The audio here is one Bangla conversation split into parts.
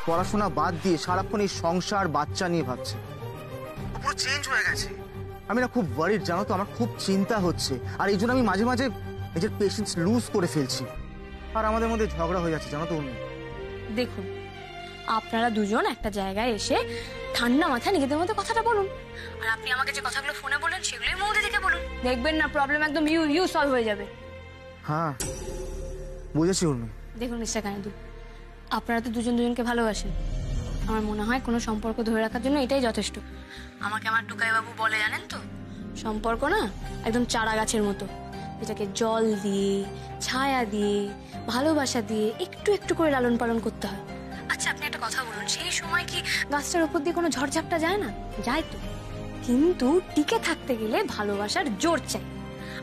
পড়াশোনা বাদ দিয়ে সারাক্ষণ এই সংসার বাচ্চা নিয়ে ভাবছে। পুরো চেঞ্জ হয়ে গেছে। আমি না খুব ওয়ারিড, জানো তো, আমার খুব চিন্তা হচ্ছে। আর এই জন্য আমি মাঝে মাঝে নিজের পেশেন্স লুজ করে ফেলছি। আর আমাদের মধ্যে ঝগড়া হয়ে যাচ্ছে, জানো তো। দেখুন, আপনারা দুজন একটা জায়গায় এসে ঠান্ডা মাথায় নিজেদের মধ্যে কথাটা বলুন। আর আপনি আমাকে যে কথাগুলো ফোনে বললেন সেগুলোই মৌদিদিকে বলুন। দেখবেন না প্রবলেম একদম ইউ সলভ হয়ে যাবে। হ্যাঁ, বুঝেছি উর্মি। দেখুন মিস্টার কানাইদুল, আপনারা তো দুজন দুজনকে ভালোবাসেন। আমার মনে হয় কোনো সম্পর্ক ধরে রাখার জন্য এটাই যথেষ্ট। আমাকে আমার টুকাইবাবু বলে, জানেন তো, সম্পর্ক না একদম চারা গাছের মতো, যেটাকে জল দিয়ে, ছায়া দিয়ে, ভালোবাসা দিয়ে একটু একটু করে লালন পালন করতে হয়। আচ্ছা আপনি একটা কথা বলুন, সেই সময় কি গাছটার উপর দিয়ে কোনো ঝড়ঝাপটা যায় না? যায় তো। কিন্তু টিকে থাকতে গেলে ভালোবাসার জোর চাই।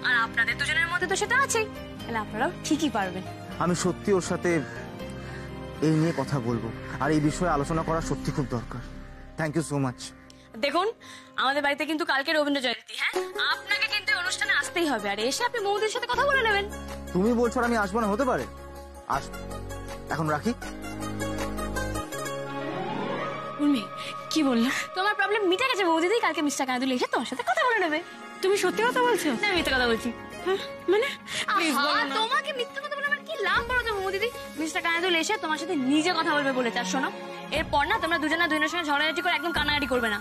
আর আপনাদের দুজনের মধ্যে তো সেটা আছেই, তাহলে আপনারাও ঠিকই পারবেন। আমি সত্যি ওর সাথে এই নিয়ে কথা বলবো, আর এই বিষয়ে আলোচনা করা সত্যি খুব দরকার। Thank you so much. দেখুন, আমাদের বাড়িতে কিন্তু কালকে রবীন্দ্র জয়ন্তী। হ্যাঁ, আপনাকে কিন্তু অনুষ্ঠানে আসতেই হবে। আর এসে আপনি মৌদির সাথে কথা বলে নেবেন। তুমি বলছো আমি আসবো না? হতে পারে, আসবো। এখন রাখি। উর্মি, কি বললো? তোমার প্রবলেম মিটে গেছে মৌদিদি। কালকে মিস্টার কানাইদুল এসে তোমার সাথে কথা বলে নেবে। তুমি সত্যি কথা বলছো? না, মিথ্যে কথা বলছি। মানে তোমাকে মিথ্যে কথা বলে আমার কি লাভ বলো তো মৌদিদি? মিস্টার কানাইদুল এসে তোমার সাথে নিজে কথা বলবে বলেছে। আর শোনো, এরপর না তোমরা দুজনের সঙ্গে ঝগড়াঝাটি করে একদম কানাকাটি করবে না।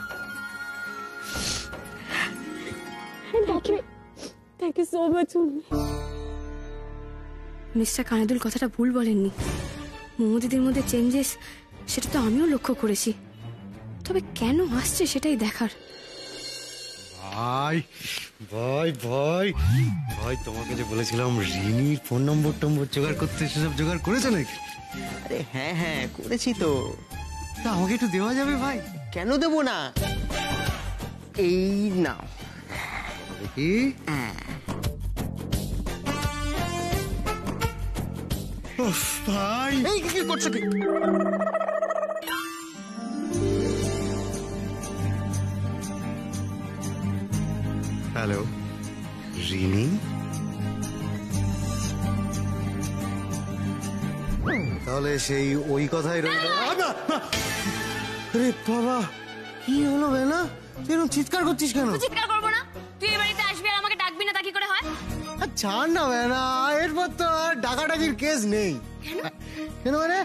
Thank you so much. Mister Kanaidul কথাটা ভুল বলেননি। মৌদিদির মধ্যে চেঞ্জেস, সেটা তো আমিও লক্ষ্য করেছি। তবে কেন আসছে সেটাই দেখার। ভাই ভাই ভাই ভাই, তোমাকে যে বলেছিলাম রিনির ফোন নম্বর জোগাড় করতে, সেসব জোগাড় করেছো নাকি? আরে হ্যাঁ হ্যাঁ করেছি তো। তা আমাকে একটু দেওয়া যাবে ভাই? কেন দেবো না, এই নাও। দেখি। ভাই এই কি করছো কি? হ্যালো রিনি, তাহলে সেই ওই কথাই রইল। আরে বাবা, কি হলো বেলা? তুই এরকম চিৎকার করছিস কেন? চিৎকার করবো না? তুই এই বাড়িতে আসবি আর আমাকে ডাকবি না, তা কি করে হয়? ছাড় না বেলা, এরপর তো আর ডাকাডাকির কেস নেই। কেন মানে?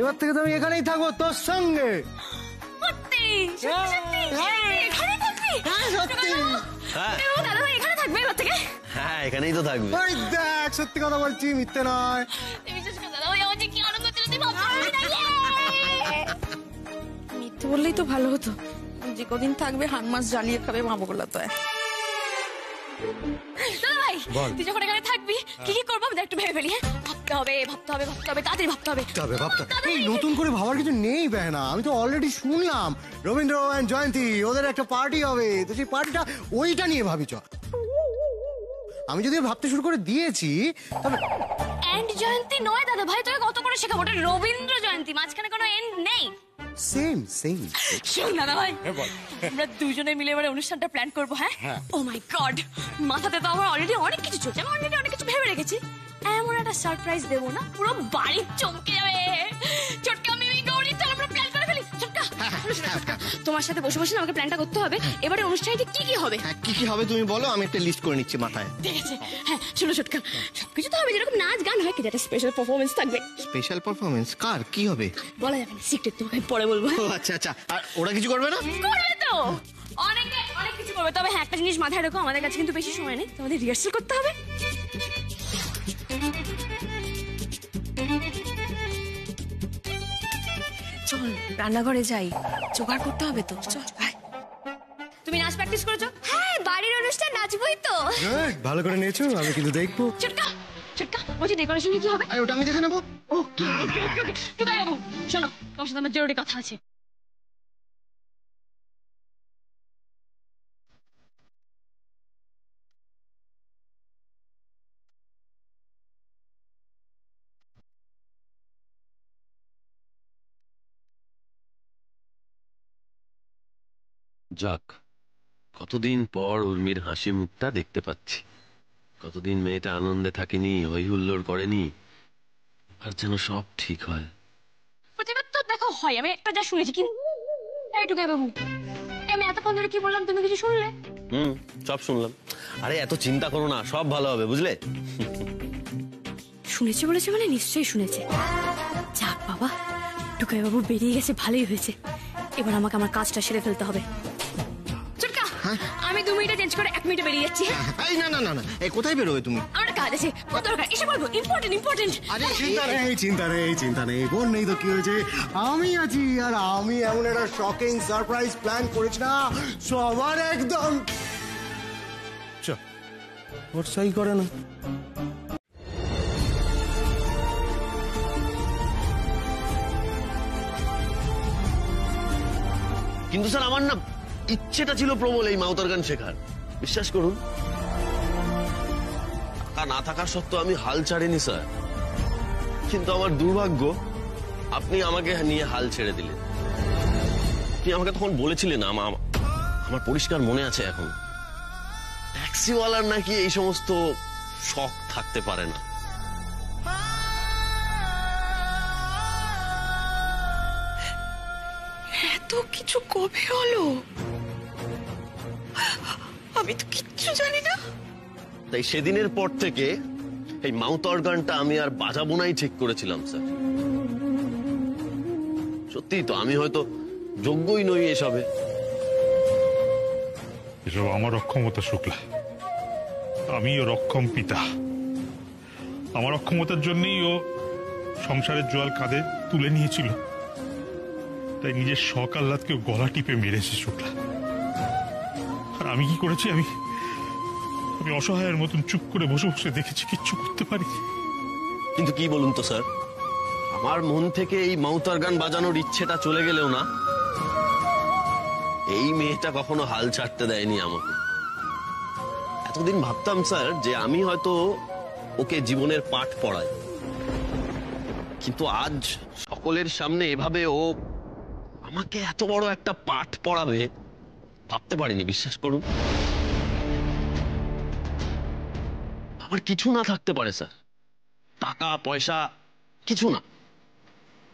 এবার থেকে তো আমি এখানেই থাকবো তোর সঙ্গে। সত্যি? সত্যি? এখানে থাকবি? সত্যি। দাদা ভাই এখানে থাকবে এবার থেকে? হ্যাঁ এখানেই তো থাকবে। ওই দেখ, সত্যি কথা বলছি, মিথ্যে নয়। দাদা ভাই আমার যে কি আনন্দ হচ্ছিল তুই ভাবতে পারবি না। মিথ্যে বললেই তো ভালো হতো। যে কদিন থাকবে হান মাস জ্বালিয়ে খাবে মা বগলা তো। দাদা ভাই তুই যখন এখানে থাকবি কি কি করবো একটু ভেবে ফেলি। হ্যাঁ, ভাবতে হবে তাড়াতাড়ি ভাবতে হবে। এই নতুন করে ভাবার কিছু নেই বেহনা, আমি তো অলরেডি শুনলাম রবীন্দ্র জয়ন্তী ওদের একটা পার্টি হবে, তো সেই পার্টিটা ওইটা নিয়ে ভাবি। চ, আমি যদি ভাবতে শুরু করে দিয়েছি তবে। এন্ড জয়ন্তী নয় দাদা ভাই, তোকে কত করে শেখাবো, ওটা রবীন্দ্র জয়ন্তী, মাঝখানে কোনো এন্ড নেই। সেম। শোন দাদা ভাই, আমরা দুজনে মিলে এবারে অনুষ্ঠানটা প্ল্যান করবো। হ্যাঁ, ও মাই গড, মাথাতে তো আমার অলরেডি অনেক কিছু চলছে। আমি অলরেডি অনেক কিছু ভেবে রেখেছি। এমন একটা সারপ্রাইজ দেবো না, পুরো বাড়ি চমকে যাবে। ছোটকা মিমি গৌরী, চল আমরা প্ল্যান করে ফেলি। ছোটকা, তোমার সাথে বসে বসে আমাকে প্ল্যানটা করতে হবে। এবারে অনুষ্ঠানে কি কি হবে? হ্যাঁ কি কি হবে তুমি বলো, আমি একটা লিস্ট করে নিচ্ছি মাথায়। ঠিক আছে। হ্যাঁ শোনো ছোটকা, সবকিছু তো হবে, যেরকম নাচ গান হয়, কি একটা স্পেশাল পারফরমেন্স থাকবে। স্পেশাল পারফরমেন্স কার কি হবে? বলা যাবে না, সিক্রেট, তোমাকে পরে বলবো। ও আচ্ছা আচ্ছা, আর ওরা কিছু করবে না? করবে তো, অনেক কিছু করবে। তবে হ্যাঁ, একটা জিনিস মাথায় রাখো, আমাদের কাছে কিন্তু বেশি সময় নেই, তোমাদের রিহার্সাল করতে হবে। চল রান্নাঘরে যাই, জোগাড় করতে হবে তো। চল ভাই, তুমি নাচ প্র্যাকটিস করেছো? হ্যাঁ, বাড়ির অনুষ্ঠান নাচবই তো। ভালো করে নিয়েছো, আমি কিন্তু দেখবো। ছোটকা বলছি ডেকোরেশন কি হবে? ওটা আমি দেখে নেবো। ওকে, শোনো, তোমার সাথে আমার জরুরি কথা আছে। যাক, কতদিন পর উর্মির হাসি মুখটা দেখতে পাচ্ছি। কতদিন মেয়েটা আনন্দে থাকেনি, হই হুল্লোড় করেনি। আর যেন সব ঠিক হয়। প্রতিবার তো দেখো হয়, আমি একটা যা শুনেছি। কিন্তু এই টুকাই বাবু, আমি এতক্ষণ ধরে কি বললাম তুমি কিছু শুনলে? সব শুনলাম। আরে এত চিন্তা করো না, সব ভালো হবে, বুঝলে? শুনেছে বলেছে মানে নিশ্চয়ই শুনেছে। যাক বাবা, টুকাই বাবু বেরিয়ে গেছে, ভালোই হয়েছে। এবার আমাকে আমার কাজটা সেরে ফেলতে হবে। চুটকা, আমি 2 মিনিটে চেঞ্জ করে 1 মিনিটে বেরিয়ে যাচ্ছি। এই না না না না, এই কোথায় বেরোবে তুমি? আমার কাজ আছে, কত দরকার এসে বলবো। ইম্পর্টেন্ট। আরে চিন্তা নেই বোন, নেই তো কি হয়েছে, আমি আছি। আর আমি এমন একটা শকিং সারপ্রাইজ প্ল্যান করেছি না, সবার একদম ভরসাই করে না। কিন্তু স্যার আমার না ইচ্ছেটা ছিল প্রবল এই মাউতার গান শেখার। বিশ্বাস করুন, টাকা না থাকার সত্ত্বেও আমি হাল ছাড়িনি স্যার। কিন্তু আমার দুর্ভাগ্য, আপনি আমাকে নিয়ে হাল ছেড়ে দিলেন। আপনি আমাকে তখন বলেছিলেন, আমার পরিষ্কার মনে আছে এখন, ট্যাক্সিওয়ালার নাকি এই সমস্ত শখ থাকতে পারে না। এত কিছু কবে হলো? আমি তো কিচ্ছু জানি না। তাই সেদিনের পর থেকে এই মাউথ অর্গানটা আমি আর বাজাবো নাই ঠিক করেছিলাম স্যার। সত্যি তো, আমি হয়তো যোগ্যই নই এসবে। এসব আমার অক্ষমতা শুক্লা, আমিও রক্ষম পিতা। আমার অক্ষমতার জন্যই ও সংসারের জল কাঁধে তুলে নিয়েছিল, তাই নিজের শখ আহ্লাদকে গলা টিপে মেরেছে শুক্লা। আর আমি কি করেছি, আমি অসহায়ের মতন চুপ করে বসে বসে দেখেছি, কিচ্ছু করতে পারি। কিন্তু কি বলুন তো স্যার, আমার মন থেকে এই মাউথ অর্গান বাজানোর ইচ্ছেটা চলে গেলেও না, এই মেয়েটা কখনো হাল ছাড়তে দেয়নি আমাকে। এতদিন ভাবতাম স্যার যে আমি হয়তো ওকে জীবনের পাঠ পড়াই, কিন্তু আজ সকলের সামনে এভাবে ও আমাকে এত বড় একটা পাঠ পড়াবে ভাবতে পারিনি, বিশ্বাস করুন। আমার কিছু না থাকতে পারে স্যার, টাকা পয়সা কিছু না,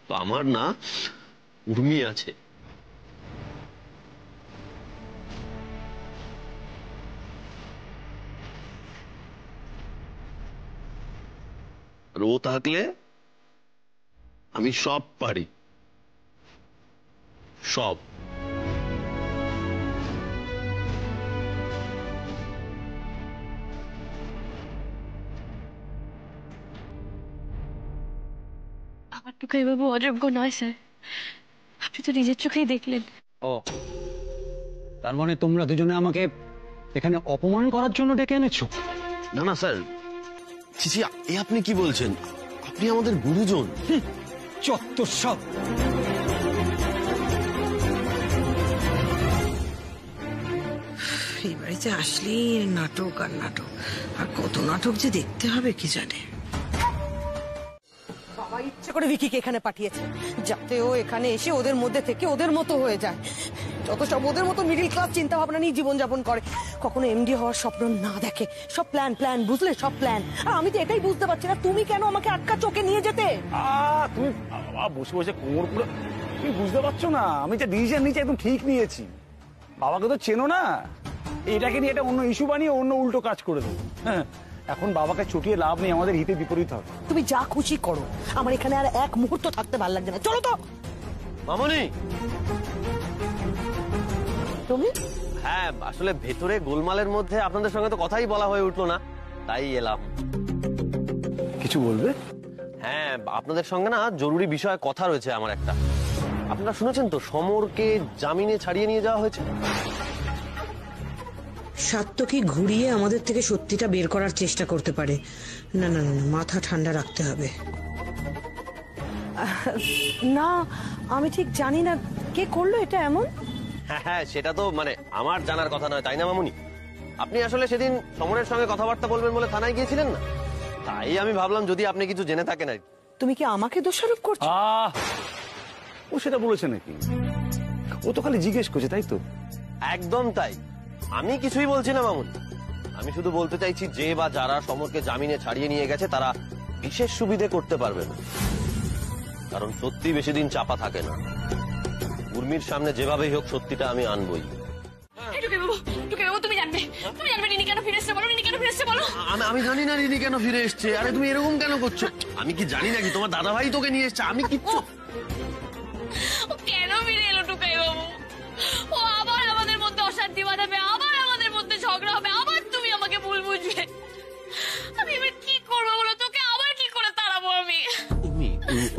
তো আমার না উর্মি আছে। আর ও থাকলে আমি সব পারি, সব। আমার টুকাই বাবু অযোগ্য নয় স্যার, আপনি তো নিজের চোখেই দেখলেন। ও, তার মানে তোমরা দুজনে আমাকে এখানে অপমান করার জন্য ডেকে এনেছো? না না স্যার, চিচি এ আপনি কি বলছেন? আপনি আমাদের গুরুজন। চত্বর সব। এই বাড়িতে আসলেই নাটক আর নাটক, আর কত নাটক যে দেখতে হবে কি জানে। বাবা ইচ্ছে করে ভিকিকে এখানে পাঠিয়েছে যাতে ও এখানে এসে ওদের মধ্যে থেকে ওদের মতো হয়ে যায়, যত সব ওদের মতো মিডিল ক্লাস চিন্তা ভাবনা নিয়ে জীবনযাপন করে, কখনো এমডি হওয়ার স্বপ্ন না দেখে। সব প্ল্যান বুঝলে, সব প্ল্যান। আর আমি তো এটাই বুঝতে পারছি না, তুমি কেন আমাকে আটকা চোখে নিয়ে যেতে? তুমি বসে বসে কোমর পুরো, তুমি বুঝতে পারছো না আমি যে ডিসিশন নিয়েছি একদম ঠিক নিয়েছি। বাবাকে তো চেনো না, এটাকে নিয়ে একটা অন্য ইস্যু বানিয়ে অন্য উল্টো কাজ করে দেবো। হ্যাঁ, এখন বাবাকে চটিয়ে লাভ নেই, আমাদের হিতে বিপরীত হবে। তুমি যা খুশি করো, আমার এখানে আর এক মুহূর্ত থাকতে ভালো লাগছে না। চলো তো মামনি। তুমি। হ্যাঁ, আসলে ভেতরে গোলমালের মধ্যে আপনাদের সঙ্গে তো কথাই বলা হয়ে উঠলো না, তাই এলাম। কিছু বলবে? হ্যাঁ, আপনাদের সঙ্গে না জরুরি বিষয়ে কথা রয়েছে আমার একটা। আপনারা শুনেছেন তো সমরকে জামিনে ছাড়িয়ে নিয়ে যাওয়া হয়েছে? সাত্তকে ঘুরিয়ে আমাদের থেকে সত্যিটা বের করার চেষ্টা করতে পারে। না না না, মাথা ঠান্ডা রাখতে হবে। না, আমি ঠিক জানি না কে করলো এটা এমন। হ্যাঁ, সেটা তো মানে আমার জানার কথা নয়, তাই না মামুনি? আপনি আসলে সেদিন সমরের সঙ্গে কথাবার্তা বলবেন বলে থানায় গিয়েছিলেন না, তাই আমি ভাবলাম যদি আপনি কিছু জেনে থাকেন আর কি। তুমি কি আমাকে দোষারোপ করছো? ও সেটা বলেছে নাকি? ও তো খালি জিজ্ঞেস করছে, তাই তো? একদম তাই, আমি কিছুই বলছি না মামুনি। আমি শুধু বলতে চাইছি যে বা যারা সমরকে জামিনে ছাড়িয়ে নিয়ে গেছে তারা বিশেষ সুবিধে করতে পারবে না। কারণ সত্যি বেশি দিন চাপা থাকে না। উর্মির সামনে যেভাবেই হোক সত্যিটা আমি আনবই। তুমি জানবে রিনি কেন ফিরে এসছে বলো, রিনি কেন ফিরে এসছে বলো। আমি জানি না রিনি কেন ফিরে এসছে। আরে তুমি এরকম কেন করছো? আমি কি জানি নাকি তোমার দাদা ভাই তোকে নিয়ে এসছে? আমি কিচ্ছু। কেন ফিরে এলো টুকাই বাবু? ও আবার আমাদের মধ্যে অশান্তি বাঁধাবে, আবার আমাদের মধ্যে ঝগড়া হবে, আবার তুমি আমাকে ভুল বুঝবে। আমি এবার কি করবো বলো? তোকে আবার কি করে তাড়াবো আমি?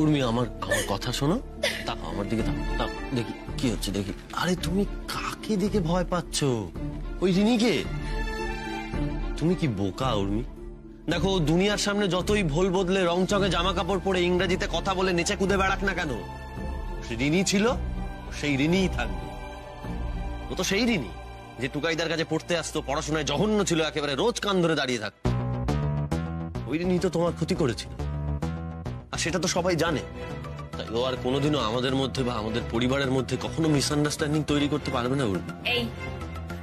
উর্মি আমার কথা শোনো, তাকাও আমার দিকে, তাকাও দেখি কি হচ্ছে দেখি। আরে তুমি কাকে দেখে ভয় পাচ্ছ? ওই রিনিকে? তুমি কি বোকা উর্মি? দেখো দুনিয়ার সামনে যতই ভোল বদলে রং চকে জামা কাপড় পরে ইংরেজিতে কথা বলে নেচে কুদে বেড়াক না কেন, রিনি ছিল সেই রিনিই থাকবে। ও তো সেই রিনি যে টুকাইদার কাছে পড়তে আসতো, পড়াশোনায় জঘন্য ছিল একেবারে, রোজ কান ধরে দাঁড়িয়ে থাকতো। ওই রিনি তো তোমার ক্ষতি করেছিল, আর সেটা তো সবাই জানে। তাই ও আর কোনোদিনও আমাদের মধ্যে বা আমাদের পরিবারের মধ্যে কখনো মিসআন্ডারস্ট্যান্ডিং তৈরি করতে পারবে না। উর্মি, এই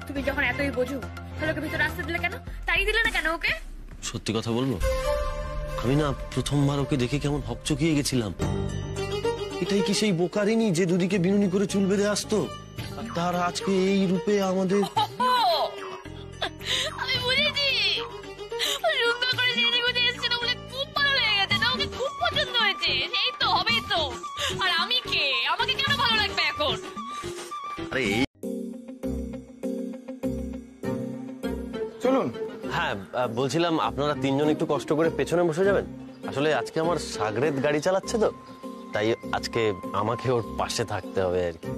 তুমি যখন এতই বোঝো তাহলে ওকে ভিতরে আসতে দিলে কেন? তাই দিলে না কেন ওকে? সত্যি কথা বলবো, আমি না প্রথমবার ওকে দেখে কেমন হকচকিয়ে গেছিলাম। এটাই কি সেই বোকারিনি যে দুদিকে বিনুনি করে চুল বেঁধে আসতো, আর তার আজকে এই রূপে আমাদের। আমি বুঝেছি, সুন্দর করে সেজে গুজে এসেছে না বলে খুব ভালো লেগে গেছে, না ওকে খুব পছন্দ হয়েছে। সেই তো হবেই তো। আর আমি কে? আমাকে কেন ভালো লাগবে এখন? আরে এই চলুন। হ্যাঁ, বলছিলাম আপনারা তিনজন একটু কষ্ট করে পেছনে বসে যাবেন। আসলে আজকে আমার সাগরেদ গাড়ি চালাচ্ছে তো, তাই আজকে আমাকে ওর পাশে থাকতে হবে আর কি।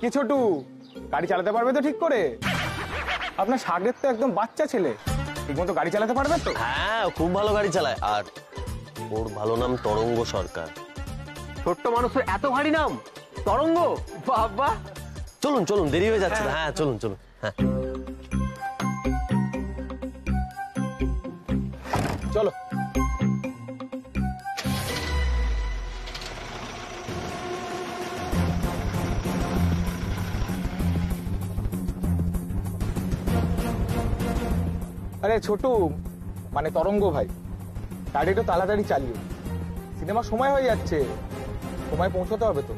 কি ছোটু, গাড়ি চালাতে পারবে তো ঠিক করে? আপনার সাগরের তো একদম বাচ্চা ছেলে, ঠিকমতো গাড়ি চালাতে পারবে তো? হ্যাঁ, ও খুব ভালো গাড়ি চালায়, আর ওর ভালো নাম তরঙ্গ সরকার। ছোট্ট মানুষের এত ভারী নাম তরঙ্গ, বাবা। চলুন চলুন, দেরি হয়ে যাচ্ছে। হ্যাঁ চলুন চলুন। হ্যাঁ চলো। আরে ছোটু, মানে তরঙ্গ ভাই, গাড়ি একটু তাড়াতাড়ি চালিও, সিনেমার সময় হয়ে যাচ্ছে, সময় পৌঁছতে হবে তো।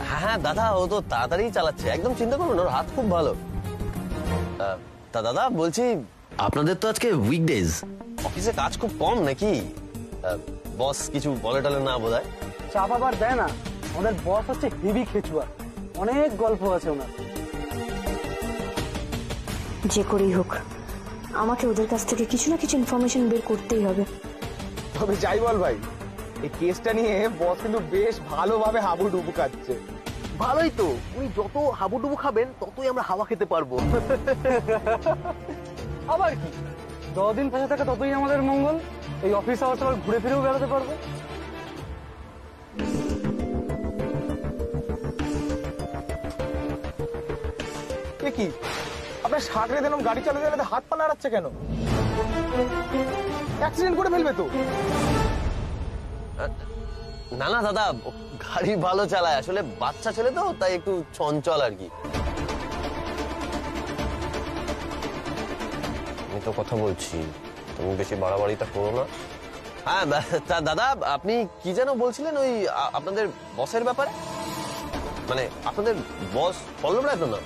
হ্যাঁ দাদা, ও তো তাড়াতাড়ি চালাচ্ছে, একদম চিন্তা করবেন, ওর হাত খুব ভালো। তা দাদা বলছি, আপনাদের তো আজকে উইকডেজ, অফিসে কাজ খুব কম নাকি? বস কিছু বলে টলে না বোধহয়? চাপ আবার দেয় না, আমাদের বস হচ্ছে হেভি খেচুয়া, অনেক গল্প আছে ওনার। যে করেই হোক আমাকে ওদের কাছ থেকে কিছু না কিছু ইনফরমেশন বের করতেই হবে। তবে যাই বল ভাই, এই কেসটা নিয়ে বস কিন্তু বেশ ভালোভাবে হাবুডুবু খাচ্ছে। ভালোই তো, উনি যত হাবুডুবু খাবেন ততই আমরা হাওয়া খেতে পারবো। আবার কি, যতদিন ফাঁসে থাকে ততই আমাদের মঙ্গল, এই অফিস আওয়ার্স আবার ঘুরে ফিরেও বেড়াতে পারবো। কি আপনার সাগরে দিলাম গাড়ি চালাতে চালাতে হাত পা নাড়াচ্ছে কেন? অ্যাক্সিডেন্ট করে ফেলবে তো? না না দাদা, গাড়ি ভালো চালায়, আসলে বাচ্চা ছেলে তো, তাই একটু চঞ্চল আর কি। আমি তো কথা বলছি, তুমি বেশি বাড়াবাড়িটা করো না। হ্যাঁ দাদা, আপনি কি যেন বলছিলেন ওই আপনাদের বসের ব্যাপারে? মানে আপনাদের বস পল্লব রায় তো না?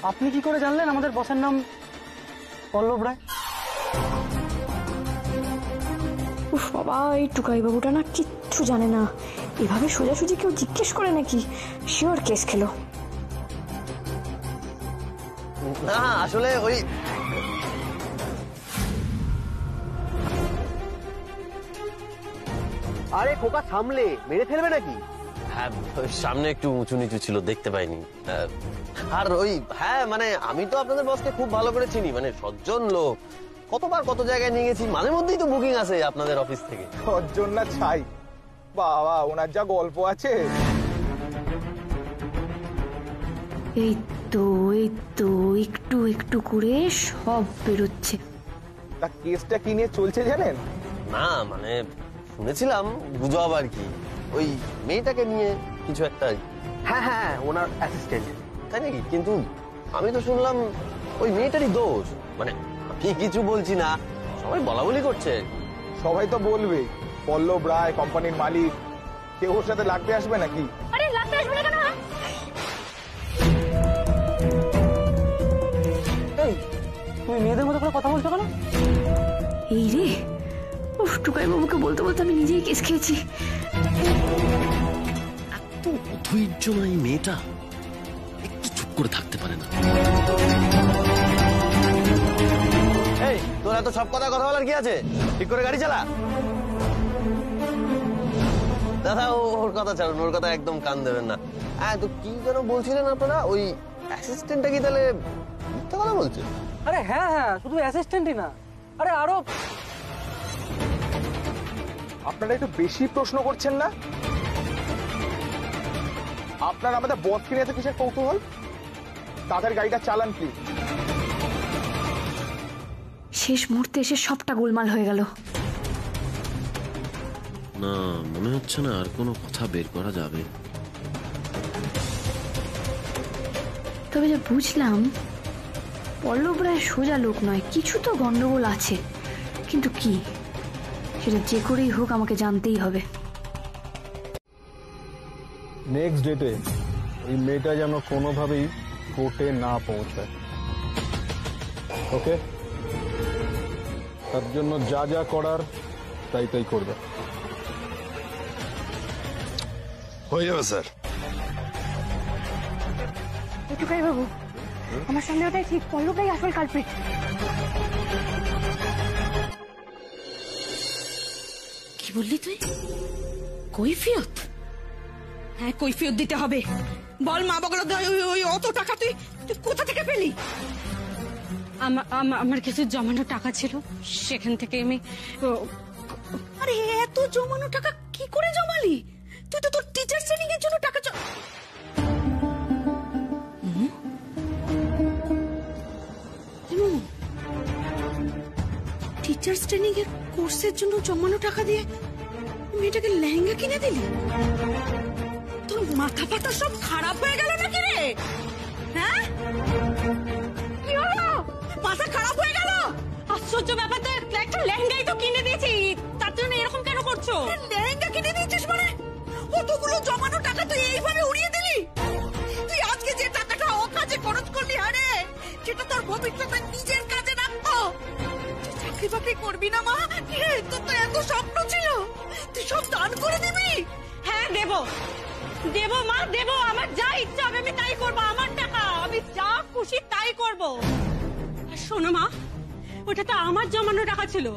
আপনি কি করে জানলেন আমাদের বসের নাম পল্লব রায়? উফ বাবা, এই টুকাই বাবুটা না কিচ্ছু জানে না, এভাবে সোজাসুজি কেউ জিজ্ঞেস করে নাকি? শিওর কেস খেলো। না আসলে ওই আরে খোকা সামলে, মেরে ফেলবে নাকি? হ্যাঁ, সামনে একটু উঁচু নিচু ছিল, দেখতে পাইনি। আর ওই হ্যাঁ, মানে আমি তো আপনাদের বসকে খুব ভালো করে চিনি, মানে সজ্জন লোক, কতবার কত জায়গায় নিয়ে গেছি, মাঝে মধ্যেই তো বুকিং আছে আপনাদের অফিস থেকে। সজ্জন না ছাই, বাবা ওনার যা গল্প আছে। এই তো একটু একটু করে সব বেরোচ্ছে। তা কেসটা কি নিয়ে চলছে জানেন? না মানে শুনেছিলাম, গুজব আর কি। ওই মেয়েটাকে নিয়ে কিছু একটা। হ্যাঁ হ্যাঁ, ওনার অ্যাসিস্ট্যান্ট। তাই নাকি? কিন্তু আমি তো শুনলাম ওই মেয়েটারই দোষ। মানে আমি কিছু বলছি না, সবাই বলা বলি করছে। সবাই তো বলবে, পল্লব রায় কোম্পানির মালিক, কেউ ওর সাথে লাগতে আসবে নাকি? আরে লাগতে আসবে না কেন? এই তুমি মেয়েদের মতো করে কথা বলছো কেন? এই রে, উফ, টুকাই বাবুকে বলতে বলতে আমি নিজেই কেস খেয়েছি। এত অধৈর্যময় মেয়েটা একটু চুপ করে থাকতে পারে না। এই, তোর এত সব কথা বলার কি আছে? ঠিক করে গাড়ি চালা। দাদা, ওর কথা ছাড়ুন, ওর কথা একদম কান দেবেন না। হ্যাঁ, তো কি যেন বলছিলেন আপনারা? ওই অ্যাসিস্ট্যান্টটা কি তাহলে মিথ্যা কথা বলছে? আরে হ্যাঁ হ্যাঁ, শুধু অ্যাসিস্ট্যান্টই না, আরে আরো। আপনারা একটু বেশি প্রশ্ন করছেন না? আপনার আমাদের বসকে নিয়ে এত কিসের কৌতূহল? তাদের গাড়িটা চালান প্লিজ। শেষ মুহূর্তে এসে সবটা গোলমাল হয়ে গেল। না, মনে হচ্ছে না আর কোনো কথা বের করা যাবে। তবে যে বুঝলাম, পল্লব রায় সোজা লোক নয়, কিছু তো গন্ডগোল আছে। কিন্তু কি, সেটা যে করেই হোক আমাকে জানতেই হবে। নেক্সট ডেটে ওই মেয়েটা যেন কোনোভাবেই কোর্টে না পৌঁছায়, ওকে? তার জন্য যা যা করার তাই তাই করবে। হয়ে যাবে স্যার। টুকাই বাবু, আমার সন্দেহটাই ঠিক, পল্লবটাই আসল কালপ্রিট। কি বললি তুই? কৈফিয়ত? হ্যাঁ, কৈফিয়ত দিতে হবে। বল মা বগল, ওই অত টাকা তুই কোথা থেকে পেলি? আমার কিছু জমানো টাকা ছিল, সেখান থেকে আমি। আরে এত জমানো টাকা কি করে জমালি? তুই তো তোর টিচার ট্রেনিং এর জন্য টাকা টিচার্স ট্রেনিং এর কোর্সের জন্য জমানো টাকা দিয়ে মেয়েটাকে লেহেঙ্গা কিনে দিলি? তোর মাথা ফাতা সব খারাপ হয়ে গেল নাকি রে? হ্যাঁ, কি হলো? মাথা খারাপ হয়ে গেল? আশ্চর্য ব্যাপার তো, একটা লেহেঙ্গাই তো কিনে দিয়েছি, তার জন্য এরকম কেন করছো? লেহেঙ্গা কিনে দিয়েছিস মানে কতগুলো জমানো টাকা তুই এইভাবে উড়িয়ে দিলি? তুই আজকে যে টাকাটা অকাজে খরচ করলি, আরে সেটা তোর ভবিষ্যতে নিজের কাজে রাখতো। তুই চাকরি বাকরি করবি না মা? তোর তো এত স্বপ্ন ছিল, তুই সব দান করে দিবি? হ্যাঁ, দেবো মা, দেবো। আমার যা ইচ্ছা হবে আমি তাই করবো। আমার টাকা, আমি যা খুশি তাই করবো। শোনো মা, ওটা তো আমার জমানো টাকা ছিল।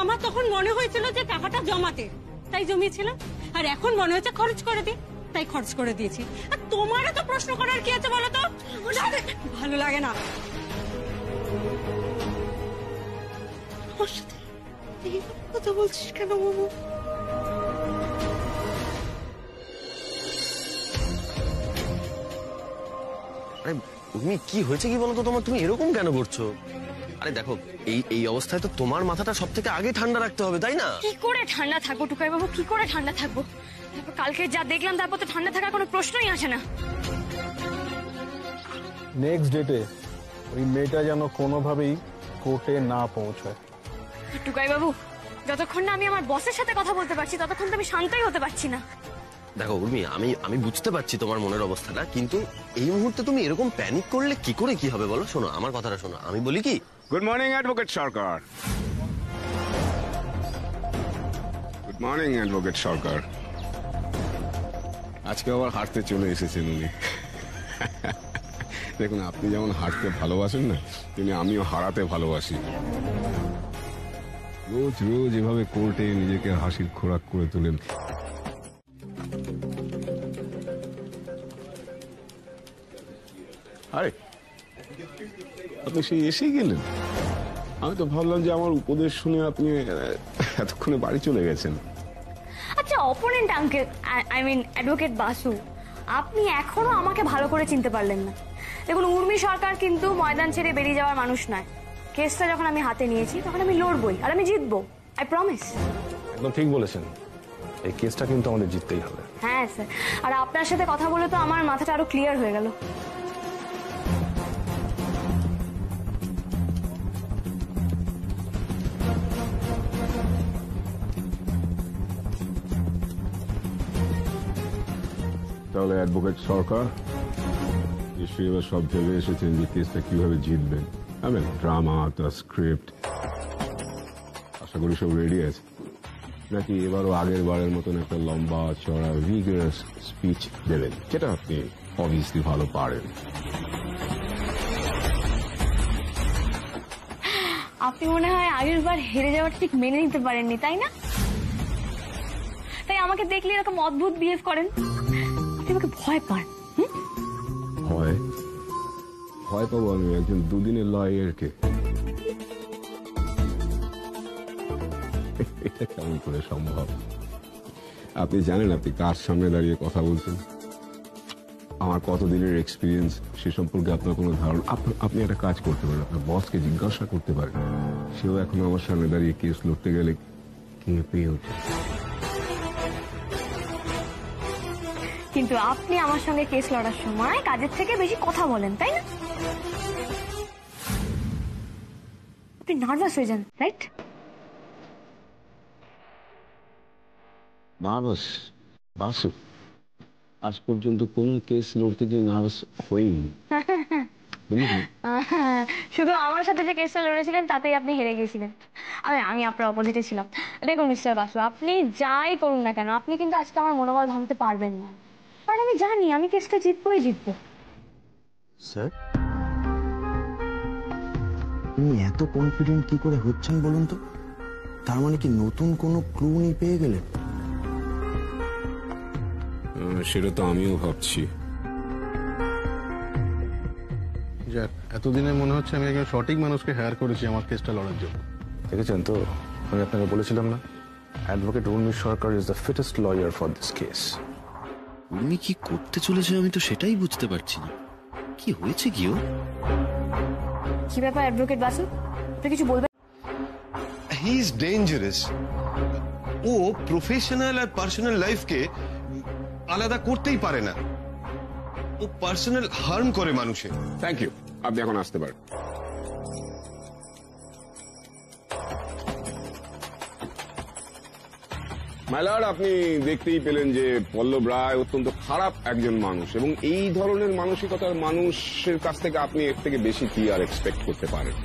আমার তখন মনে হয়েছিল যে টাকাটা জমাতে, তাই জমিয়েছিলাম। আর এখন মনে হচ্ছে খরচ করে দিই, তাই খরচ করে দিয়েছি। আর তোমারও তো প্রশ্ন করার কি আছে বলো তো? ভালো লাগে না। আমার সাথে এইভাবে কথা বলছিস কেন বাবু? আরে তুমি কি হয়েছে কি বলো তো তোমার? তুমি এরকম কেন করছো? আরে দেখো, এই অবস্থায় তো তোমার মাথাটা সব থেকে আগে ঠান্ডা রাখতে হবে, তাই না? কি করে ঠান্ডা থাকবো টুকাই বাবু, কি করে ঠান্ডা থাকবো? কালকে যা দেখলাম তারপর তো ঠান্ডা থাকার কোনো প্রশ্নই আসে না। নেক্সট ডেটে ওই মেয়েটা যেন কোনোভাবেই কোর্টে না পৌঁছায়। টুকাই বাবু, যতক্ষণ না আমি আমার বসের সাথে কথা বলতে পারছি ততক্ষণ তো আমি শান্তই হতে পারছি না। দেখো উর্মি, আমি বুঝতে পারছি তোমার মনের অবস্থাটা, কিন্তু এই মুহূর্তে তুমি এরকম প্যানিক করলে কি করে কি হবে বলো? শোনো, আমার কথাটা শোনো, আমি বলি কি। গুড মর্নিং অ্যাডভোকেট সরকার। গুড মর্নিং অ্যাডভোকেট সরকার। আজকে আবার হাঁটতে চলে এসেছেন উনি। দেখুন, আপনি যেমন হাঁটতে ভালোবাসেন না, তেমনি আমিও হারাতে ভালোবাসি। রোজ রোজ এভাবে কোর্টে নিজেকে হাসির খোরাক করে তোলেন। আরে আপনি সেই এসেই গেলেন? আমি তো ভাবলাম যে আমার উপদেশ শুনে আপনি এতক্ষণে বাড়ি চলে গেছেন। আচ্ছা, opponent uncle, I mean advocate Basu, আপনি এখনো আমাকে ভালো করে চিনতে পারলেন না। দেখুন, উর্মি সরকার কিন্তু ময়দান ছেড়ে বেরিয়ে যাওয়ার মানুষ নয়। কেসটা যখন আমি হাতে নিয়েছি তখন আমি লড়বই, আর আমি জিতবো, আই প্রমিস। একদম ঠিক বলেছেন। এই কেসটা কিন্তু আমাদের জিততেই হবে। হ্যাঁ স্যার, আর আপনার সাথে কথা বলে তো আমার মাথাটা আরো ক্লিয়ার হয়ে গেল। তাহলে অ্যাডভোকেট সরকার নিশ্চয়ই এবার সব ভেবে এসেছেন যে কেসটা কিভাবে জিতবেন। আমি ড্রামা, দ্য স্ক্রিপ্ট, আশা করি সব রেডি আছে, নাকি এবারও আগের বারের মতন একটা লম্বা চড়া ভিগারাস স্পিচ দেবেন, যেটা আপনি অবভিয়াসলি ভালো পারেন। আপনি মনে হয় আগের বার হেরে যাওয়াটা ঠিক মেনে নিতে পারেননি, তাই না? তাই আমাকে দেখলে এরকম অদ্ভুত বিহেভ করেন। আপনি আমাকে ভয় পান। ভয় ভয় পাবো আমি একজন দুদিনের লয়ারকে? এটা কেমন করে সম্ভব? আপনি জানেন আপনি কার সামনে দাঁড়িয়ে কথা বলছেন? আমার কতদিনের এক্সপিরিয়েন্স সে সম্পর্কে আপনার কোনো ধারণা? আপনি একটা কাজ করতে পারেন, আপনার বসকে জিজ্ঞাসা করতে পারেন, সেও এখন আমার সামনে দাঁড়িয়ে কেস লড়তে গেলে কেঁপে ওঠে। কিন্তু আপনি আমার সঙ্গে কেস লড়ার সময় কাজের থেকে বেশি কথা বলেন, তাই না? আপনি নার্ভাস হয়ে যান, রাইট? নার্ভাস? বাসু, আজ পর্যন্ত কোন কেস লড়তে গিয়ে নার্ভাস হইনি। শুধু আমার সাথে যে কেসটা লড়েছিলেন তাতেই আপনি হেরে গিয়েছিলেন। আমি আপনার অপোজিটে ছিলাম। দেখুন মিস্টার বাসু, আপনি যাই করুন না কেন, আপনি কিন্তু আজকে আমার মনোবল ভাঙতে পারবেন না। কারণ আমি জানি আমি কেসটা জিতবই জিতবো। স্যার, আপনি এত কনফিডেন্ট কি করে হচ্ছেন বলুন তো? তার মানে কি নতুন কোনো ক্লু উনি পেয়ে গেলেন? সেটা তো আমিও ভাবছি। যাক, এতদিনে মনে হচ্ছে আমি একজন সঠিক মানুষকে হায়ার করেছি আমার কেসটা লড়ার জন্য। দেখেছেন তো, আমি আপনাকে বলেছিলাম না, advocate Urmi Sarkar is the fittest lawyer for this case. Urmi কি করতে চলেছে আমি তো সেটাই বুঝতে পারছি না। কি হয়েছে কি? কি ব্যাপার অ্যাডভোকেট বাসু, আপনি কিছু বলবেন? He is dangerous. ও প্রফেশনাল আর পার্সোনাল লাইফকে আলাদা করতেই পারে না। ও পার্সোনাল হার্ম করে মানুষের। থ্যাংক ইউ, আপনি এখন আসতে পারেন। মাইলার, আপনি দেখতেই পেলেন যে পল্লব রায় অত্যন্ত খারাপ একজন মানুষ, এবং এই ধরনের মানসিকতার মানুষের কাছ থেকে আপনি এর থেকে বেশি কি আর এক্সপেক্ট করতে পারেন?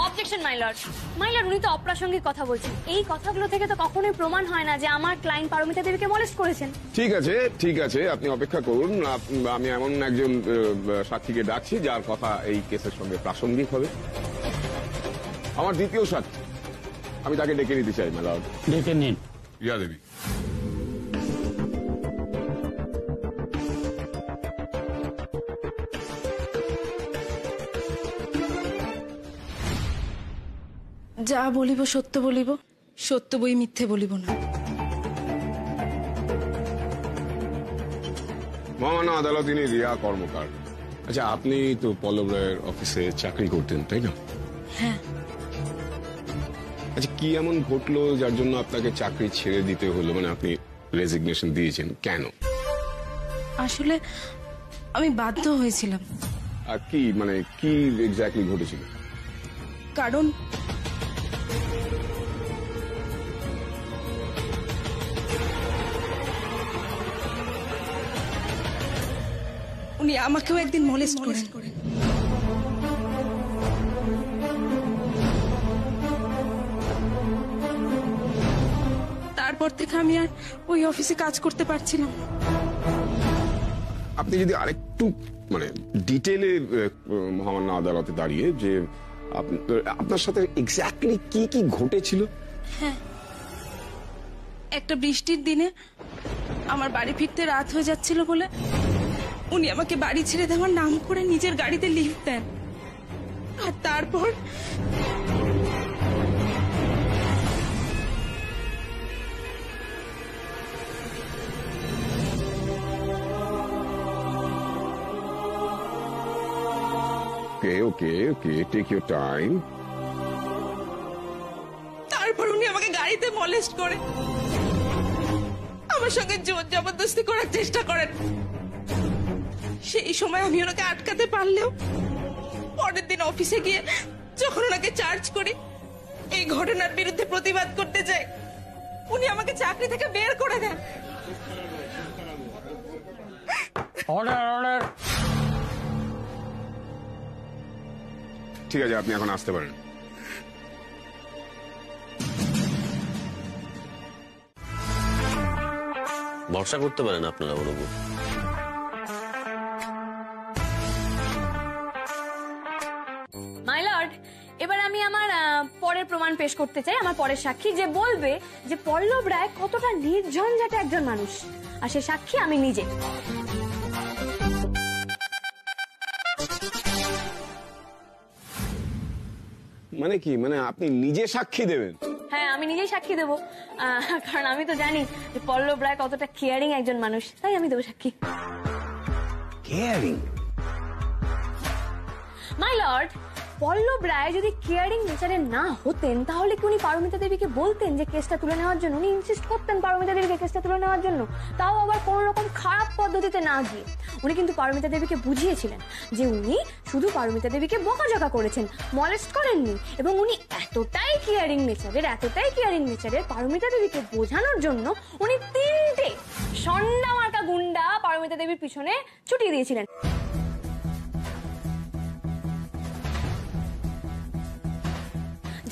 Objection my lord. My lord, উনি তো অপ্রাসঙ্গিক কথা বলছেন। এই কথাগুলো থেকে তো কখনোই প্রমাণ হয় না যে আমার ক্লায়েন্ট পারমিতা দেবীকে মলেস্ট করেছেন। ঠিক আছে ঠিক আছে, আপনি অপেক্ষা করুন। আমি এমন একজন সাক্ষীকে ডাকছি যার কথা এই কেসের সঙ্গে প্রাসঙ্গিক হবে। আমার দ্বিতীয় সাক্ষী, আমি তাকে ডেকে নিতে চাই। মাই লর্ড, ডেকে নিন। রিয়া দেবী। যা বলিব সত্য বলিব, সত্য বই মিথ্যে বলিব না। মহামান্য আদালত, তিনি রিয়া কর্মকার। আচ্ছা, আপনি তো পল্লব রায়ের অফিসে চাকরি করতেন, তাই না? হ্যাঁ। আচ্ছা, কি এমন ঘটলো যার জন্য আপনাকে চাকরি ছেড়ে দিতে হলো? মানে আপনি রেজিগনেশন দিয়েছেন কেন? আসলে আমি বাধ্য হয়েছিলাম। আর কি মানে কি এক্স্যাক্টলি ঘটেছিল? কারণ উনি আমাকেও একদিন মলেস্ট করেন। তারপর থেকে আমি আর ওই অফিসে কাজ করতে পারছিলাম। আপনি যদি আরেকটু মানে ডিটেলে মহামান্য আদালতে দাঁড়িয়ে যে আপনার সাথে এক্স্যাক্টলি কি কি ঘটেছিল? হ্যাঁ, একটা বৃষ্টির দিনে আমার বাড়ি ফিরতে রাত হয়ে যাচ্ছিল বলে উনি আমাকে বাড়ি ছেড়ে দেওয়ার নাম করে নিজের গাড়িতে লিফট দেন। আর তারপর ওকে, টেক ইউর টাইম। তারপর উনি আমাকে গাড়িতে মলেস্ট করে। আমার সঙ্গে জোর জবরদস্তি করার চেষ্টা করেন। সেই সময় আমি ওনাকে আটকাতে পারলেও পরের দিন অফিসে গিয়ে যখন ওনাকে চার্জ করি এই ঘটনার বিরুদ্ধে প্রতিবাদ করতে যাই, উনি আমাকে চাকরি থেকে বের করে দেন। Order order. ঠিক আছে, আপনি এখন আসতে পারেন। ভরসা করতে পারেন আপনারা ওর উপর। মাই লর্ড, এবার আমি আমার পরের প্রমাণ পেশ করতে চাই, আমার পরের সাক্ষী যে বলবে যে পল্লব রায় কতটা নির্ঝঞ্ঝাটে একজন মানুষ, আর সে সাক্ষী আমি নিজে। মানে কি, মানে আপনি নিজে সাক্ষী দেবেন? হ্যাঁ, আমি নিজেই সাক্ষী দেবো, কারণ আমি তো জানি যে পল্লব রায় কতটা কেয়ারিং একজন মানুষ, তাই আমি দেবো সাক্ষী। কেয়ারিং? মাই লর্ড, পল্লব রায় যদি কেয়ারিং নেচারের না হতেন তাহলে কি উনি পারমিতা দেবীকে বলতেন যে কেসটা তুলে নেওয়ার জন্য? উনি ইনসিস্ট করতেন পারমিতা দেবীকে কেসটা তুলে নেওয়ার জন্য, তাও আবার কোন রকম খারাপ পদ্ধতিতে না গিয়ে। উনি কিন্তু পারমিতা দেবীকে বুঝিয়েছিলেন যে উনি শুধু পারমিতা দেবীকে বকাঝকা করেছেন, মলেস্ট করেননি, এবং উনি এতটাই কেয়ারিং নেচারের পারমিতা দেবীকে বোঝানোর জন্য উনি 3টে সন্ডা মার্কা গুন্ডা পারমিতা দেবীর পিছনে ছুটিয়ে দিয়েছিলেন।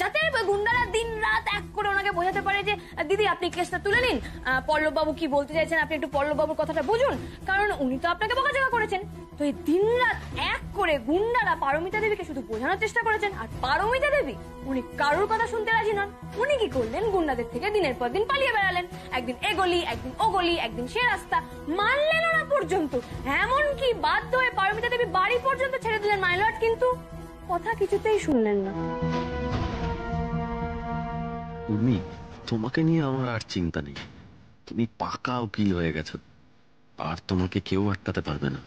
যাতে গুন্ডারা দিন রাত এক করে ওনাকে বোঝাতে পারে যে দিদি আপনি কেসটা তুলে নিন, পল্লব বাবু কি বলতে চাইছেন আপনি একটু পল্লব বাবুর কথাটা বুঝুন, কারণ উনি তো আপনাকে বকাঝকা করেছেন। তো এই দিন রাত এক করে গুন্ডারা পারমিতা দেবীকে শুধু বোঝানোর চেষ্টা করেছেন, আর পারমিতা দেবী উনি কারোর কথা শুনতে রাজি নন। উনি কি করলেন, গুন্ডাদের থেকে দিনের পর দিন পালিয়ে বেড়ালেন, একদিন এ গলি, একদিন ও গলি, একদিন সে রাস্তা, মানলেন না পর্যন্ত, এমনকি বাধ্য হয়ে পারমিতা দেবী বাড়ি পর্যন্ত ছেড়ে দিলেন মাই লর্ড, কিন্তু কথা কিছুতেই শুনলেন না। উর্মি, তোমাকে নিয়ে আমার আর চিন্তা নেই, তুমি পাকা উকিল হয়ে গেছো, আর তোমাকে কেউ আটকাতে পারবে না।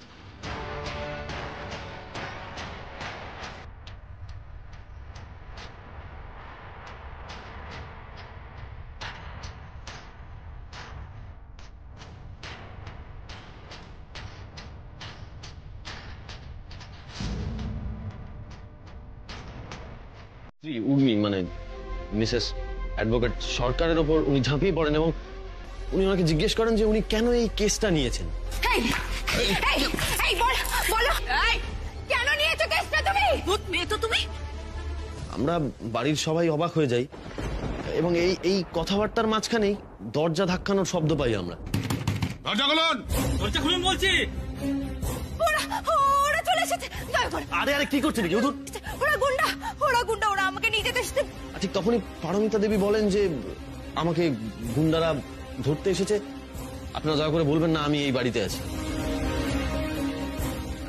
উর্মি মানে মিসেস অ্যাডভোকেট সরকারের ওপর উনি ঝাঁপিয়ে পড়েন এবং উনি ওনাকে জিজ্ঞেস করেন যে উনি কেন এই কেসটা নিয়েছেন। কেন নিয়েছো কেসটা তুমি? ভূত মেয়ে তো তুমি। আমরা বাড়ির সবাই অবাক হয়ে যাই এবং এই কথাবার্তার মাঝখানেই দরজা ধাক্কানোর শব্দ পাই আমরা। দরজা খুলুন, দরজা খুলুন বলছি। ওরা চলে এসেছে। আরে আরে কি করছে নাকি? ওরা গুন্ডা, ওরা আমাকে নিয়ে যেতে এসেছে। ঠিক তখনই পারমিতা দেবী বলেন যে আমাকে গুন্ডারা ধরতে এসেছে, আপনারা দয়া করে বলবেন না আমি এই বাড়িতে আছি।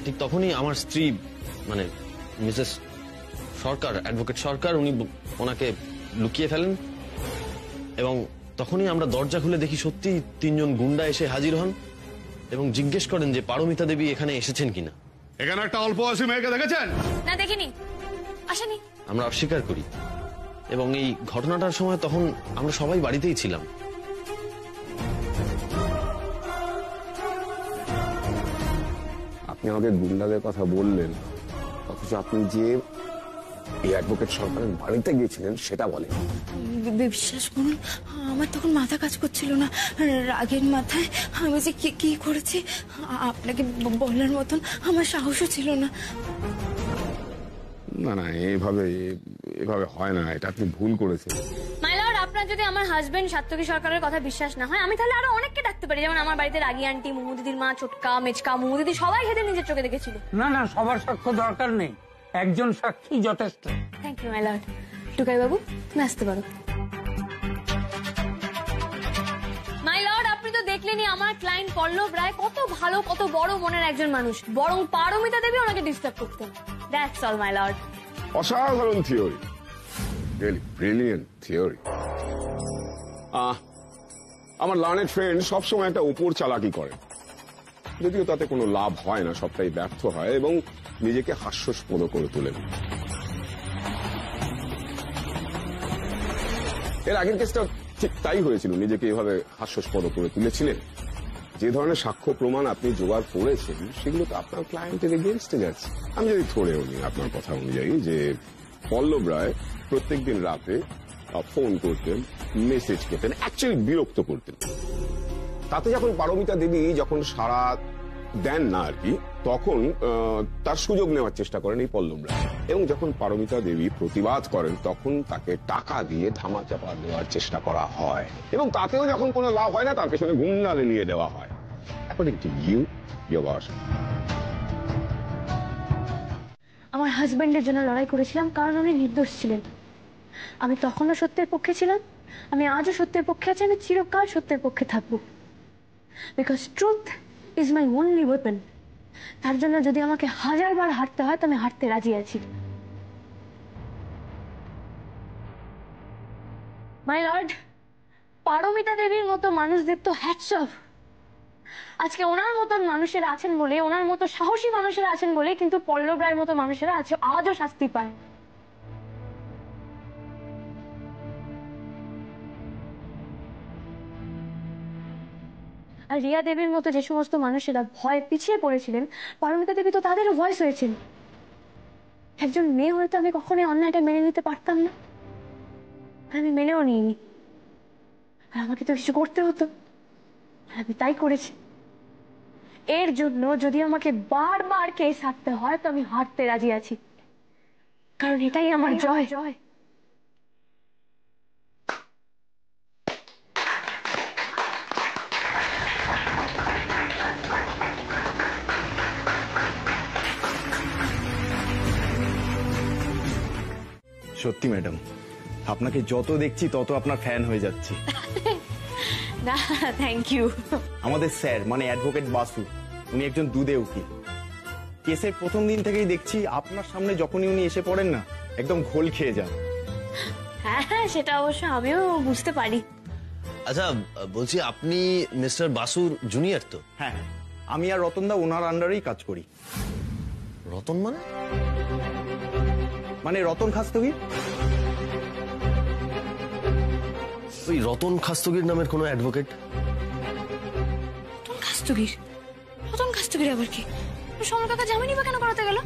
ঠিক তখনই আমার স্ত্রী মানে মিসেস সরকার, অ্যাডভোকেট সরকার, উনি ওনাকে লুকিয়ে ফেলেন এবং তখনই আমরা দরজা খুলে দেখি সত্যি 3জন গুন্ডা এসে হাজির হন এবং জিজ্ঞেস করেন যে পারমিতা দেবী এখানে এসেছেন কিনা। এখানে একটা অল্প বয়সী মেয়েকে দেখেছেন? না, দেখিনি, আসেনি। আমরা অস্বীকার করি এবং এই ঘটনাটার সময় তখন আমরা সবাই বাড়িতেই ছিলাম। আপনি আমাদের গুন্ডাদের কথা বললেন, অথচ আপনি যে এই অ্যাডভোকেট সরকারের বাড়িতে গিয়েছিলেন সেটা বলেন। বিশ্বাস করুন, আমার তখন মাথা কাজ করছিল না, রাগের মাথায় আমি যে কি করেছি আপনাকে বলার মতন আমার সাহসও ছিল না। না না, এভাবে হয় না, এটা আপনি ভুল করেছেন। মাই লর্ড, আপনার যদি আমার হাজবেন্ড সাত্তকী সরকারের কথা বিশ্বাস না হয়, আমি তাহলে আরো অনেককে ডাকতে পারি, যেমন আমার বাড়িতে রাগি আন্টি, মুমু দিদির মা, ছোটকা, মেচকা, মুমু দিদি সবাই সেদিন নিজের চোখে দেখেছিল। না না, সবার সাক্ষ্য দরকার নেই, একজন সাক্ষী যথেষ্ট। Thank you my lord. Tukai বাবু, তুমি আসতে পারো। মাই লর্ড, আপনি তো দেখলেনই আমার ক্লায়েন্ট পল্লব রায় কত ভালো, কত বড় মনের একজন মানুষ, বরং পারমিতা দেবী ওনাকে ডিস্টার্ব করতেন। That's all my lord. অসাধারণ থিওরি, রিয়েলি ব্রিলিয়েন্ট থিওরি। আমার লার্নেড ফ্রেন্ড সবসময় একটা উপর চালাকি করে, যদিও তাতে কোনো লাভ হয় না, সবটাই ব্যর্থ হয় এবং নিজেকে হাস্যস্পদ করে তোলেন। এর আগের কেসটা ঠিক তাই হয়েছিল, নিজেকে এভাবে হাস্যাস্পদ করে তুলেছিলেন। যে ধরনের সাক্ষ্য প্রমাণ আপনি জোগাড় করেছেন সেগুলো তো আপনার ক্লায়েন্টের এগেনস্টে যাচ্ছে। আমি যদি ধরেও নিই আপনার কথা অনুযায়ী যে পল্লব রায় প্রত্যেকদিন রাতে ফোন করতেন, মেসেজ করতেন, অ্যাকচুয়ালি বিরক্ত করতেন, তাতে যখন পারমিতা দেবী যখন সাড়া দেন না আর কি, তখন তার সুযোগ নেওয়ার চেষ্টা করেন এই পল্লব রায়, এবং যখন পারমিতা দেবী প্রতিবাদ করেন তখন তাকে টাকা দিয়ে ধামাচাপা দেওয়ার চেষ্টা করা হয়, এবং তাতেও যখন কোনো লাভ হয় না তার পেছনে গুন্ডা নিয়ে দেওয়া হয়। According to you, your version. আমার হাজবেন্ডের জন্য লড়াই করেছিলাম কারণ উনি নির্দোষ ছিলেন। আমি তখনও সত্যের পক্ষে ছিলাম, আমি আজও সত্যের পক্ষে আছি, আমি চিরকাল সত্যের পক্ষে থাকবো। Because truth is my only weapon. তার জন্য যদি আমাকে 1000 বার হারতে হয় তো আমি হারতে রাজি আছি। মাই লর্ড, পারমিতা দেবীর মতো মানুষদের তো হ্যাটস অফ। আজকে ওনার মতন মানুষেরা আছেন বলে, ওনার মতো সাহসী মানুষেরা আছেন বলে কিন্তু পল্লব রায়ের মতো মানুষেরা আছে আজও শাস্তি পায়। আর রিয়া দেবীর মতো যে সমস্ত মানুষেরা ভয় পিছিয়ে পড়েছিলেন, পারমিতা দেবী তো তাদেরও ভয়েস হয়েছেন। একজন মেয়ে হয়তো আমি কখনোই অন্যায়টা মেনে নিতে পারতাম না, আমি মেনেও নিইনি। আর আমাকে তো কিছু করতে হতো, আমি তাই করেছি। এর জন্য যদি আমাকে বারবার কেস হারতে হয় তো আমি হারতে রাজি আছি, কারণ এটাই আমার জয়। সত্যি ম্যাডাম, আপনাকে যত দেখছি তত আপনার ফ্যান হয়ে যাচ্ছি। না, থ্যাংক ইউ। আমাদের স্যার মানে অ্যাডভোকেট বাসু, উনি একজন দুধে উকিল। কেসের প্রথম দিন থেকেই দেখছি আপনার সামনে যখনই উনি এসে পড়েন না একদম ঘোল খেয়ে যান। হ্যাঁ হ্যাঁ, সেটা অবশ্য আমিও বুঝতে পারি। আচ্ছা বলছি, আপনি মিস্টার বাসুর জুনিয়র তো? হ্যাঁ, আমি আর রতনদা ওনার আন্ডারেই কাজ করি। রতন মানে রতন খাস্তগির। ওই রতন খাস্তগির নামের কোনো অ্যাডভোকেট? রতন খাস্তগির? রতন খাস্তগির আবার কি? সমর কাকা জামিনই বা কেন করাতে গেল?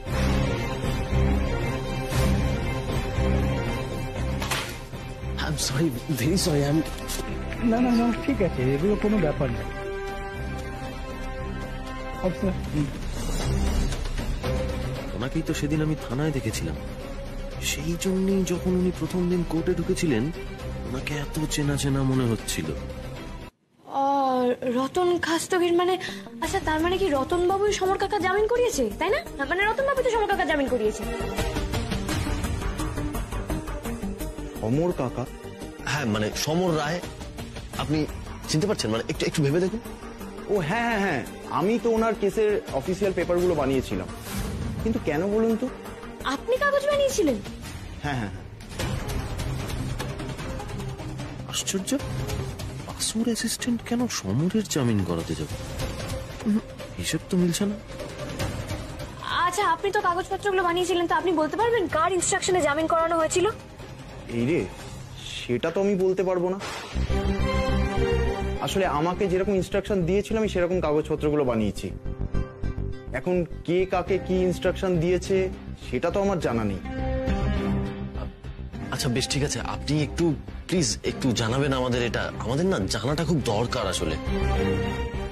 I am sorry, very sorry. না না না, ঠিক আছে, এগুলো কোনো ব্যাপার না। ওনাকেই তো সেদিন আমি থানায় দেখেছিলাম, সেই জন্যই যখন উনি প্রথম দিন কোর্টে ঢুকেছিলেন ওনাকে এত চেনা চেনা মনে হচ্ছিল। রতন খাস্তগির মানে, আচ্ছা তার মানে কি রতন বাবুই সমর কাকা জামিন করিয়েছে, তাই না? মানে রতন বাবু তো সমর কাকা জামিন করিয়েছে। সমর কাকা? হ্যাঁ, মানে সমর রায়। আপনি চিনতে পারছেন? মানে একটু একটু ভেবে দেখুন। ও হ্যাঁ হ্যাঁ হ্যাঁ, আমি তো ওনার কেসের অফিসিয়াল পেপারগুলো বানিয়েছিলাম। কিন্তু কেন বলুন তো? আপনি কাগজ বানিয়েছিলেন? হ্যাঁ হ্যাঁ। আশ্চর্য, বাসুর অ্যাসিস্ট্যান্ট কেন সমরের জামিন করাতে যাবে? হিসেব তো মিলছে না। আচ্ছা, আপনি তো কাগজপত্রগুলো বানিয়েছিলেন, তো আপনি বলতে পারবেন কার ইনস্ট্রাকশনে জামিন করানো হয়েছিল? এই রে, সেটা তো আমি বলতে পারবো না। আসলে আমাকে যেরকম ইনস্ট্রাকশন দিয়েছিল আমি সেরকম কাগজপত্রগুলো বানিয়েছি। এখন কে কাকে কি ইনস্ট্রাকশন দিয়েছে সেটা তো আমার জানা নেই। আচ্ছা বেশ, ঠিক আছে, আপনি একটু প্লিজ একটু জানাবেন আমাদের। এটা আমাদের না জানাটা খুব দরকার আসলে।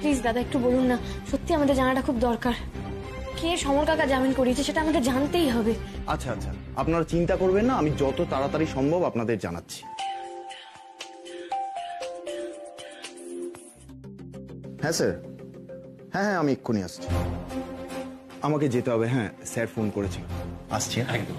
প্লিজ দাদা একটু বলুন না, সত্যি আমাদের জানাটা খুব দরকার। কে সমর কাকা জামিন করিয়েছে সেটা আমাদের জানতেই হবে। আচ্ছা আচ্ছা, আপনারা চিন্তা করবেন না, আমি যত তাড়াতাড়ি সম্ভব আপনাদের জানাচ্ছি। হ্যাঁ স্যার, হ্যাঁ হ্যাঁ, আমি এক্ষুনি আসছি। আমাকে যেতে হবে। হ্যাঁ স্যার ফোন করেছে, আসছি। একদম।